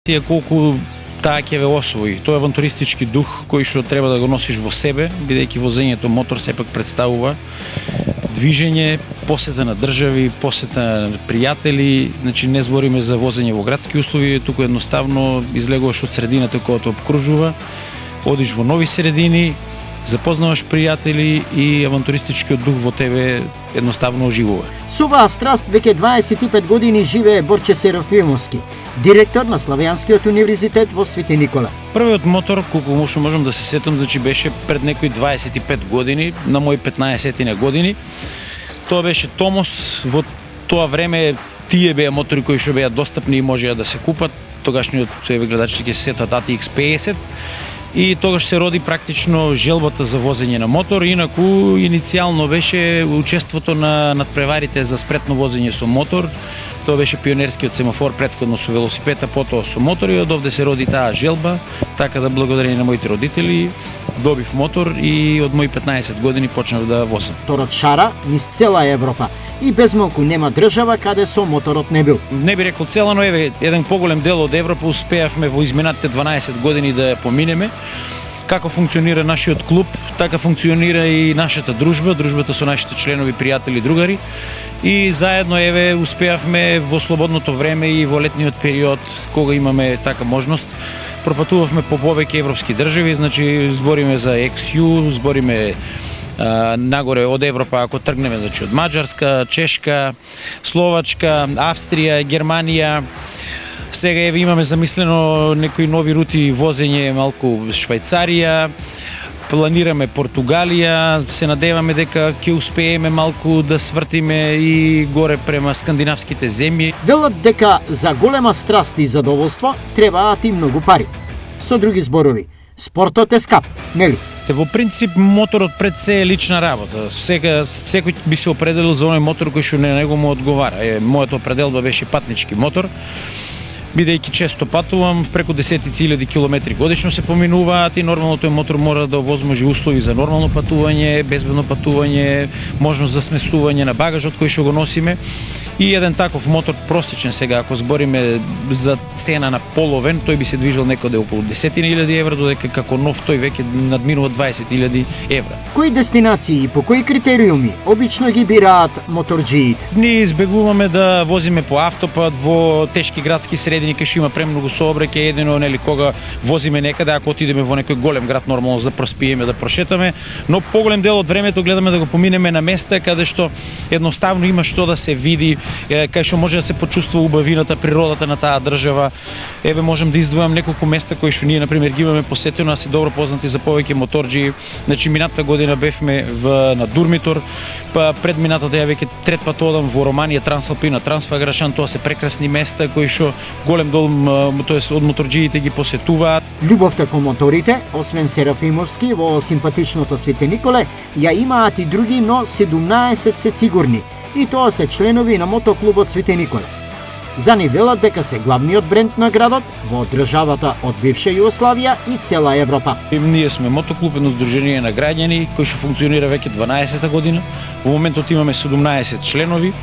Тие колку таа ќе ве освои. Тој авантуристички дух кој што треба да го носиш во себе, бидејќи возењето мотор сепак представува движење, посета на држави, посета на пријатели, значи не збориме за возење во градски услови, туку едноставно излегуваш од средината која те обкружува, одиш во нови средини, запознаваш пријатели и авантуристичкиот дух во тебе едноставно оживува. Со оваа страст веќе 25 години живее Борче Серафимовски, директор на Славјанскиот универзитет во Свети Никола. Првиот мотор, колку можам да се сетам, значи беше пред некои 25 години, на мои 15 години. Тоа беше Томос. Во тоа време тие беа мотори кои што беа достапни и можеа да се купат. Тогашниот гледачи ќе се сетат ATX 50. И тогаш се роди практично желбата за возење на мотор, инаку иницијално беше учеството на надпреварите за спретно возење со мотор. Тоа беше пионерскиот семафор, претходно со велосипед, потоа со мотор, и од овде се роди таа желба, така да благодарение на моите родители добив мотор и од мои 15 години почнав да возам. Моторот шара низ цела Европа и безмалку нема држава каде со моторот не бил. Не би рекол цела, но еве еден поголем дел од Европа успеавме во изминатите 12 години да ја поминеме. Како функционира нашиот клуб, така функционира и нашата дружба, дружбата со нашите членови, пријатели, другари. И заедно еве успеавме во слободното време и во летниот период, кога имаме така можност, пропатувавме по повеќе европски држави, значи збориме за XU, збориме нагоре од Европа, ако тргнеме, значи од Маđарска, Чешка, Словачка, Австрија, Германија. Сега еве имаме замислено некои нови рути возење, малку Швајцарија, планираме Португалија, се надеваме дека ќе успееме малку да свртиме и горе према скандинавските земји. Велат дека за голема страст и задоволство требаат и многу пари. Со други зборови, спортот е скап, нели? Во принцип, моторот пред се е лична работа. Сега секој би се определил за оној мотор кој што на него му одговара. Мојата определба беше патнички мотор. Бидејќи често патувам, преку 10.000 километри годишно се поминуваат и нормално тој мотор мора да овозможи услови за нормално патување, безбедно патување, можност за смесување на багажот кој што го носиме. И еден таков мотор просечен сега, ако збориме за цена на половен, тој би се движел некаде околу 10.000 евра, додека како нов тој веќе надминува 20.000 евра. Кои дестинации и по кои критериуми обично ги бираат моторџиите? Ние избегуваме да возиме по автопат во тешки градски средини кај што има премногу сообраќај, едино нели кога возиме некаде, ако отидеме во некој голем град, нормално за проспиеме да прошетаме, но поголем дел од времето гледаме да го поминеме на места каде што едноставно има што да се види, кај што може да се почувствува убавината, природата на таа држава. Еве можам да издвојам неколку места кои што ние на пример ги имаме посетено, а се добро познати за повеќе моторџии. Значи минатата година бевме на Дурмитор, па пред минатата ја веќе трет пат одам во Романија, Трансалпина, Трансфаграшан, тоа се прекрасни места кои што голем дел од моторџиите ги посетуваат. Љубовта кон моторите, освен Серафимовски во симпатичното Свети Николе, ја имаат и други, но 17 се сигурни. И тоа се членови на мотоклубот Свети Николе. За нив велат дека се главниот бренд на градот во државата од бивша Југославија и цела Европа. Ние сме мотоклуб, едно здружение на граѓани кој што функционира веќе 12-та година. Во моментот имаме 17 членови,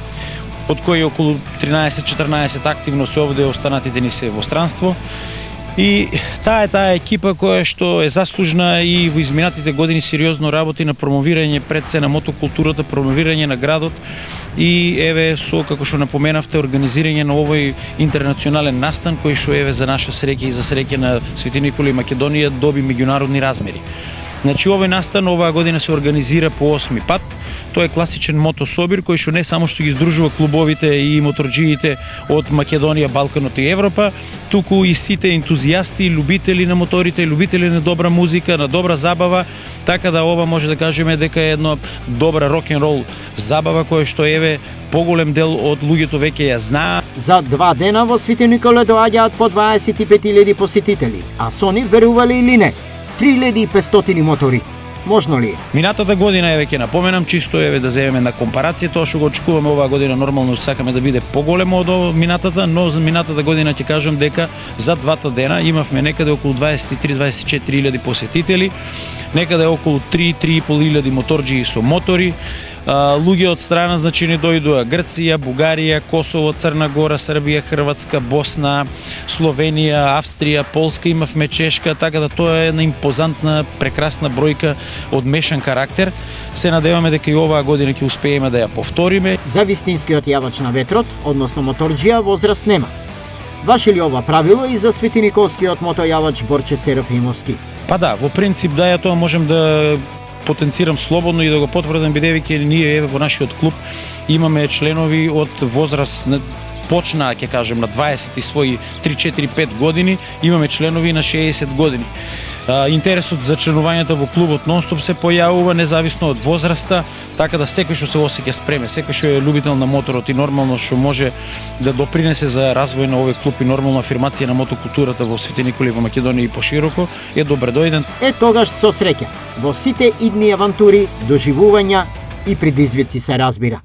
од кои околу 13-14 активно се овде, останатите ни се во странство. И таа екипа која што е заслужна и во изминатите години сериозно работи на промовирање пред се на мотокултурата, промовирање на градот и еве со, како што напоменавте, организирање на овој интернационален настан кој што еве за наша среќа и за среќа на Свети Никола и Македонија доби меѓународни размери. Значи овој настан оваа година се организира по 8-ми пат. Тоа е класичен мотособир кој што не само што ги здружува клубовите и моторџиите од Македонија, Балканот и Европа, туку и сите ентузијасти, љубители на моторите, љубители на добра музика, на добра забава, така да ова може да кажеме дека е една добра рок-н-рол забава која што еве поголем дел од луѓето веќе ја знаат. За 2 дена во Свети Николе доаѓаат по 25.000 посетители, а со нив, верували или не, 3.500 мотори. Можно ли? Минатата година еве ќе напоменам чисто еве да земеме на компарација тоа што го очекуваме оваа година, нормално сакаме да биде поголемо од минатата, но за минатата година ќе кажам дека за 2 дена имавме некаде околу 23-24 илјади посетители, некаде околу 3-3,5 илјади моторџии со мотори, Луѓе од страна ни дојдоа Грција, Бугарија, Косово, Црна Гора, Србија, Хрватска, Босна, Словенија, Австрија, Полска, имавме Чешка, така да тоа е една импозантна, прекрасна бројка од мешан карактер. Се надеваме дека и оваа година ќе успееме да ја повториме. За вистинскиот јавач на ветрот, односно моторџија, возраст нема. Важи ли ова правило и за светиниколскиот мотојавач Борче Серафимовски? Па да, во принцип да, ја тоа можем да потенцирам слободно и да го потврдам, бидејќи ние во нашиот клуб имаме членови од возраст почнаа, ќе кажем, на 20 и своји 3, 4, 5 години, имаме членови на 60 години. Интересот за членувањето во клубот нонстоп се појавува независно од возраста, така да секој што се осеќа спремен, секој што е љубител на моторот и нормално што може да допринесе за развој на овој клуб и нормална афирмација на мотокултурата во Свети Никола и во Македонија и пошироко, е добре дојден. Тогаш со среќа во сите идни авантури, доживувања и предизвици се разбира.